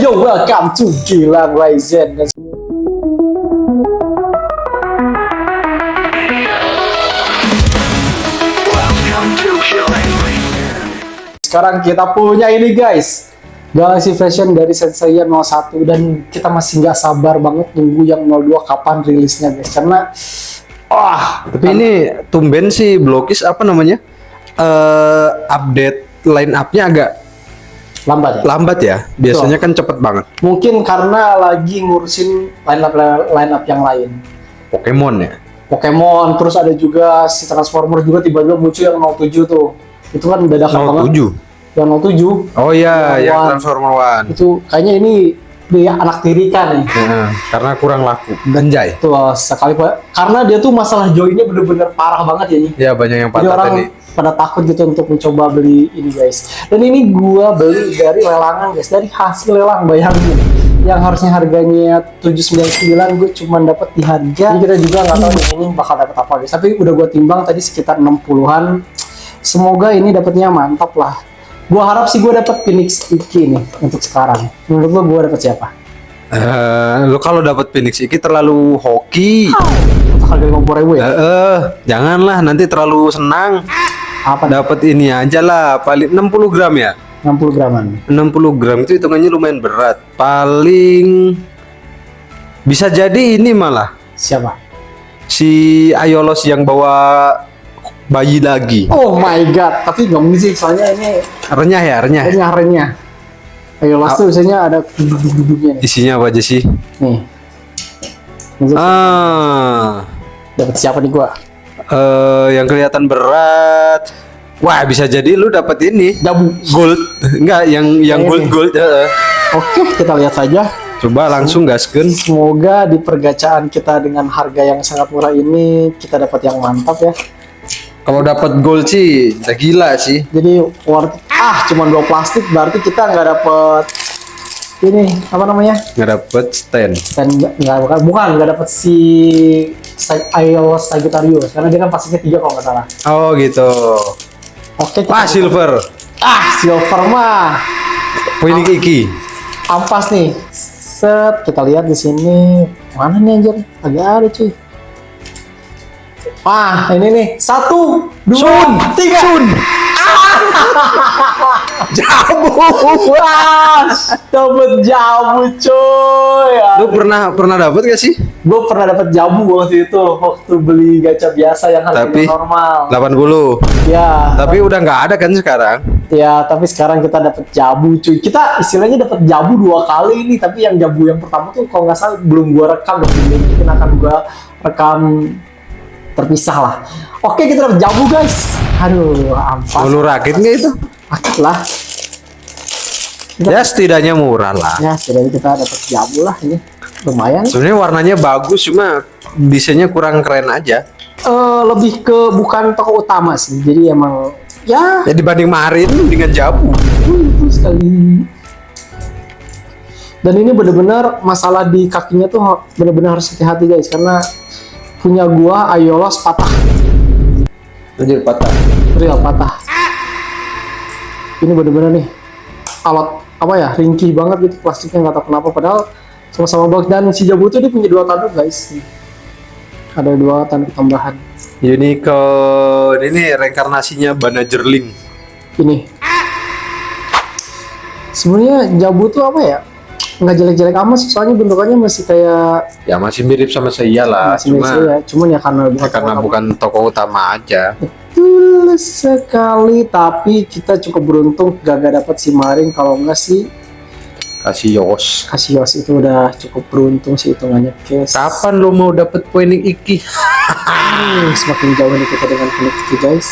Yo, welcome to Gilang Ryzen. Sekarang kita punya ini guys, Galaxy Version dari Senseiya 01, dan kita masih nggak sabar banget nunggu yang 02 kapan rilisnya guys, karena tapi ini tumben sih Blokis apa namanya, update line up-nya agak lambat ya. Biasanya kan cepet banget. Mungkin karena lagi ngurusin line up yang lain. Pokemon, terus ada juga si Transformer juga tiba-tiba muncul yang 07 tuh. Itu kan dadakan banget. 07. Yang 07. Oh iya, yang Transformer One. Itu kayaknya ini dia anak tirikan nih. Karena kurang laku. Ganjai. Tuh sekali Pak. Karena dia tuh masalah joinnya bener-bener parah banget ya nih. Ya banyak yang Jadi patah orang tadi. pada takut gitu untuk mencoba beli ini guys. Dan ini gua beli dari lelangan guys, dari hasil lelang, bayangin. Yang harusnya harganya 799 gue cuma dapat di harga. Jadi kita juga nggak tahu ini bakal dapat apa guys. Tapi udah gua timbang tadi sekitar 60-an. Semoga ini dapatnya mantap lah. Gua harap sih gua dapat Phoenix Iki nih untuk sekarang. Menurut lo gua dapat siapa? Lo kalau dapat Phoenix Iki terlalu hoki. Untuk harga 50.000 ya? Janganlah nanti terlalu senang. Apa? Dapat ini aja lah, paling 60 gram ya. 60 graman. 60 gram itu hitungannya lumayan berat. Paling bisa jadi ini malah Siapa? si Ayolos yang bawa bayi lagi. Oh my god, tapi nggak mungkin sih, soalnya ini Renyah ya, renyah. renyah. Ayo las tuh biasanya ada duduk-duduknya nih. Isinya apa aja sih? Nih. Dapat siapa nih gua? Yang kelihatan berat. Wah, bisa jadi lu dapat ini. Jabu. Gold. Enggak, yang gold. Oke, kita lihat saja. Coba langsung gaskeun. Semoga di pergacaan kita dengan harga yang sangat murah ini kita dapat yang mantap ya. Kalau dapat gold sih, udah gila sih. Jadi worth it. Cuma 2 plastik, berarti kita nggak dapat ini apa namanya? Nggak dapat stand. Dan bukan nggak dapat si Ayolos Sagittarius, karena dia kan plastiknya 3 kalau nggak salah. Oh gitu. Oke. Silver. Silver mah. Phoenix Iki. Ampas nih. Set, kita lihat di sini. Mana nih anjir? Agak ada cuy. Ini nih. 1, 2, 3. Sun. Jabu. Dapat jabu cuy. Lu pernah dapat gak sih? Gue pernah dapat jabu waktu itu, waktu beli gacha biasa yang harganya normal. 80. Ya. Tapi udah nggak ada kan sekarang? Ya, tapi sekarang kita dapat jabu cuy. Kita istilahnya dapat jabu 2 kali ini, tapi yang jabu yang pertama tuh kalau nggak salah belum gua rekam, mungkin akan gua rekam terpisah lah. Oke, kita dapat jabu guys. Aduh, ampas. Lu rakit nggak itu? Rakit lah. Ya setidaknya murah lah. Ya, setidaknya kita dapat jabu lah ini. Lumayan. Sebenarnya warnanya bagus, cuma desainnya kurang keren aja. Lebih ke bukan toko utama sih. Jadi emang ya dibanding Marin dengan jabu. Betul sekali. Dan ini benar-benar masalah di kakinya tuh benar-benar harus hati-hati guys, karena punya gua Ayolos patah. Anjir patah. Real patah. Ini benar-benar nih alat apa ya, ringkih banget gitu plastiknya, nggak tahu kenapa, padahal sama-sama bagus. Dan si jabu itu dia punya 2 tanduk guys. Ada 2 tanduk tambahan. Unicorn ini reinkarnasinya Banajerling. Ini sebenarnya jabu tuh apa ya, nggak jelek-jelek amat sih, soalnya bentukannya masih kayak Ya masih mirip sama Seiya lah, cuman ya karena bukan toko utama aja. Betul sekali, tapi kita cukup beruntung gak dapat si Marin. Kalau enggak sih Kasios itu udah cukup beruntung sih hitungannya guys. Kapan lo mau dapet Phoenix Iki? Semakin jauh nih kita dengan Phoenix Iki guys.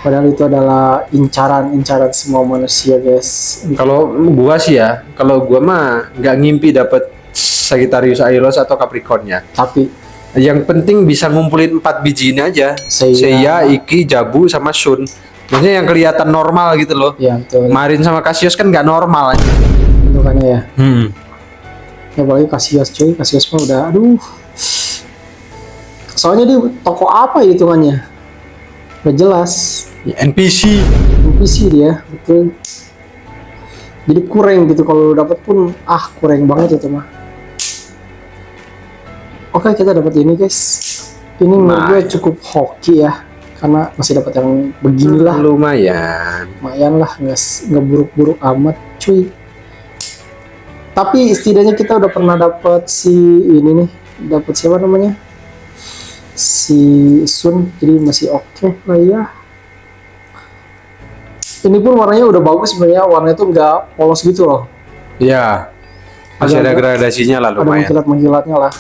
Padahal itu adalah incaran semua manusia guys. Kalau gua sih ya, kalau gua mah nggak ngimpi dapet Sagittarius, Ayolos atau Capricornnya. Tapi yang penting bisa ngumpulin 4 biji ini aja. Seiya, Iki, Jabu, sama Shun. Maksudnya yang kelihatan normal gitu loh. Ya betul. Marin sama Kasios kan nggak normal aja. Itu kan ya. Ya apalagi Kasios cuy, Kasios mah udah aduh. Soalnya di toko apa ya hitungannya? Gak jelas. NPC dia, betul. Jadi kurang gitu, kalau lu dapet pun kurang banget itu mah. Oke, kita dapat ini guys. Ini menurut gue cukup hoki ya, karena masih dapat yang beginilah. Lumayan lah, nggak buruk-buruk amat cuy. Tapi setidaknya kita udah pernah dapat si ini nih, dapat siapa namanya, si Sun, jadi masih oke lah ya. Ini pun warnanya udah bagus sebenarnya, warnanya tuh nggak polos gitu loh. Iya, masih ada gradasinya lah, lumayan. Ada mengkilat-mengkilatnya lah,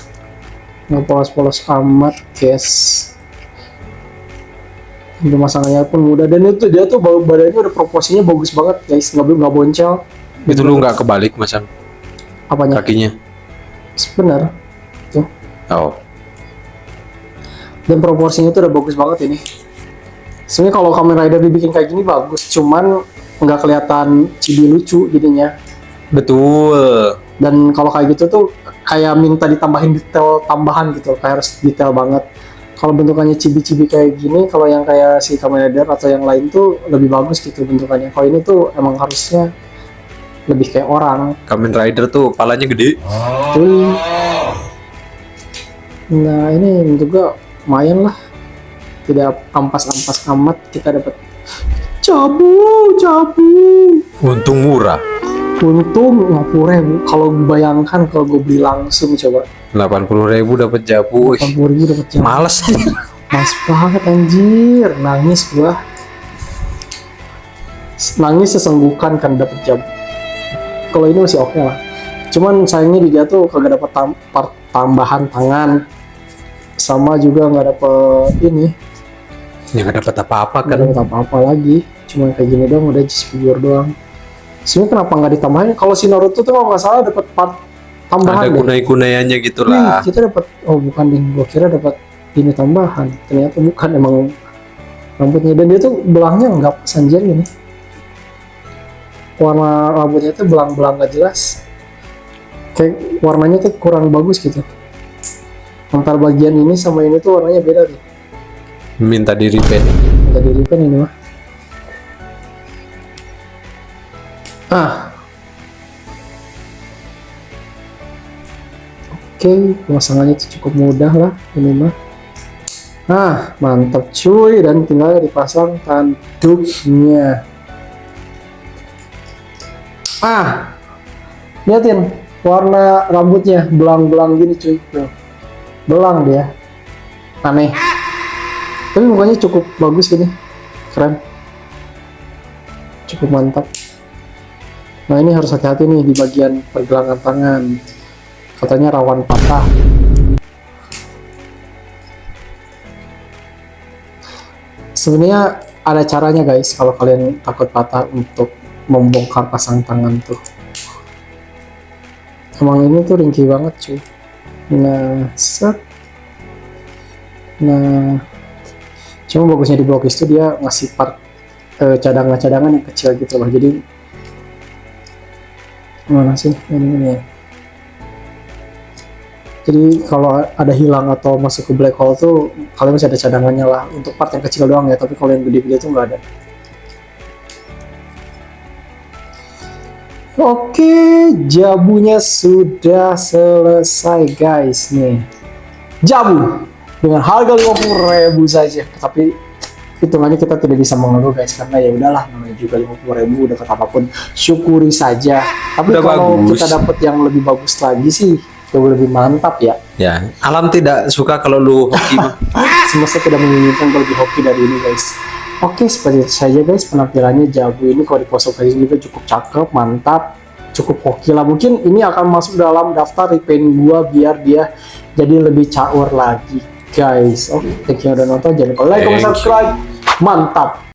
nggak polos-polos amat guys. Pemasangannya pun mudah, dan itu dia tuh badannya udah proporsinya bagus banget guys, nggak boncel. Itu lu nggak kebalik masang? Apanya? Kakinya. Bener tuh. Oh. Dan proporsinya tuh udah bagus banget ini. Sebenarnya kalau Kamen Rider dibikin kayak gini bagus, cuman nggak kelihatan chibi lucu jadinya. Betul. Dan kalau kayak gitu tuh kayak minta ditambahin detail tambahan gitu, kayak harus detail banget. Kalau bentukannya chibi-chibi kayak gini, kalau yang kayak si Kamen Rider atau yang lain tuh lebih bagus gitu bentukannya. Kalau ini tuh emang harusnya lebih kayak orang. Kamen Rider tuh palanya gede. Tuh. Nah ini juga lumayan lah, tidak ampas-ampas amat. Kita dapat jabu. Untung murah. Untung 50.000. Kalau bayangkan kalau gue beli langsung coba 80.000 dapat jabu. 80.000 dapat jabu. Males. Mas banget anjir, nangis gua. Nangis sesenggukan kan dapat jabu. Kalau ini masih oke lah. Cuman sayangnya dia tuh kagak dapat part tambahan tangan. Sama juga nggak dapet ini. Ya nggak dapat apa-apa kan? Nggak dapat apa-apa lagi. Cuma kayak gini doang, udah just figure doang. Sebenarnya kenapa nggak ditambahin? Kalau si Naruto tuh kalau nggak salah dapat part tambahan. Ada kunai-kunaiannya gitulah. Kita dapat, bukan deh, gua kira dapat ini tambahan. Ternyata bukan, emang rambutnya. Dan dia tuh belangnya nggak pas anjir ini. Warna rambutnya tuh belang-belang nggak jelas. Kayak warnanya tuh kurang bagus gitu. Antar bagian ini sama ini tuh warnanya beda tuh. Minta di repaint. Minta di repaint ini mah. Oke, pemasangannya itu cukup mudah lah ini mah. Mantap cuy, dan tinggal dipasang tanduknya. Liatin warna rambutnya belang-belang gini cuy. Belang dia. Aneh. Tapi mukanya cukup bagus gini. Keren. Cukup mantap. Nah ini harus hati-hati nih di bagian pergelangan tangan. Katanya rawan patah. Sebenarnya ada caranya guys, kalau kalian takut patah, untuk membongkar pasang tangan tuh. Emang ini tuh ringkih banget cuy. Nah, set. Nah, cuma bagusnya di Blockies tuh dia ngasih part cadangan-cadangan yang kecil gitu loh. Jadi mana sih ini ya? Jadi kalau ada hilang atau masuk ke black hole tuh kalian masih ada cadangannya lah, untuk part yang kecil doang ya. Tapi kalau yang gede-gede tuh nggak ada. Oke, jabunya sudah selesai guys nih. Jabu dengan harga 50.000 saja. Tapi hitungannya kita tidak bisa mengeluh guys, karena ya udahlah, namanya juga 50.000 dapat apapun syukuri saja. Tapi udah kalau bagus. Kita dapat yang lebih bagus lagi sih jauh lebih mantap ya. Ya, alam tidak suka kalau lu hoki mah. Semesta tidak menginginkan lebih hoki dari ini guys. Oke, seperti itu saja guys penampilannya Jabu ini. Kalau di post version juga cukup cakep, mantap, cukup hoki lah. Mungkin ini akan masuk dalam daftar repaint gua biar dia jadi lebih caur lagi guys. Oke, thank you udah nonton, jangan lupa like, comment, subscribe. Mantap.